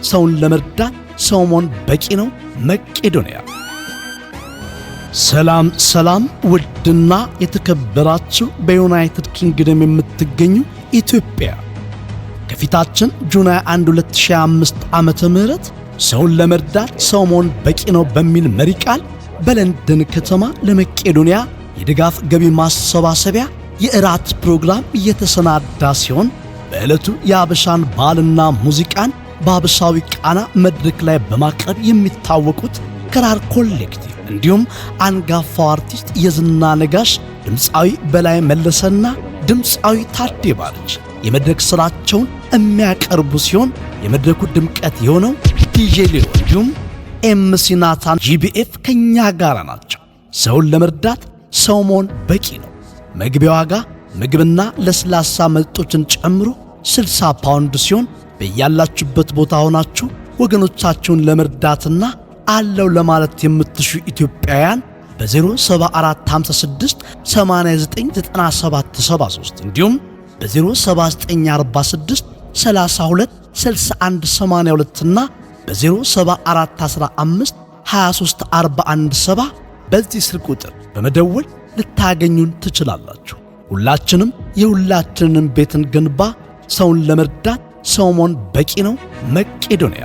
ሰውን ለመርዳት ሰው መሆን በቂ ነው። መቄዶንያ። ሰላም ሰላም! ውድና የተከበራችሁ በዩናይትድ ኪንግደም የምትገኙ ኢትዮጵያ ከፊታችን ጁን 1 2025 ዓመተ ምህረት ሰውን ለመርዳት ሰው መሆን በቂ ነው በሚል መሪ ቃል በለንደን ከተማ ለመቄዶንያ የድጋፍ ገቢ ማሰባሰቢያ የእራት ፕሮግራም እየተሰናዳ ሲሆን በዕለቱ የአበሻን ባህልና ሙዚቃን በአበሻዊ ቃና መድረክ ላይ በማቅረብ የሚታወቁት ክራር ኮሌክቲቭ እንዲሁም አንጋፋው አርቲስት የዝና ነጋሽ ድምፃዊ በላይ መለሰና ድምፃዊ ታዴ ባልች የመድረክ ሥራቸውን የሚያቀርቡ ሲሆን የመድረኩ ድምቀት የሆነው ዲጄ ሌዮ እንዲሁም ኤምሲ ናታን ጂቢኤፍ ከኛ ጋር ናቸው። ሰውን ለመርዳት ሰው መሆን በቂ ነው። መግቢያ ዋጋ ምግብና ለስላሳ መጠጦችን ጨምሮ 60 ፓውንድ ሲሆን በያላችሁበት ቦታ ሆናችሁ ወገኖቻችሁን ለመርዳትና አለው ለማለት የምትሹ ኢትዮጵያውያን በ07456 899773 እንዲሁም በ07946 32 61 82 እና በ07415 23 417 በዚህ ስልክ ቁጥር በመደወል ልታገኙን ትችላላችሁ። ሁላችንም የሁላችንንም ቤትን ገንባ። ሰውን ለመርዳት ሰው መሆን በቂ ነው። መቄዶንያ።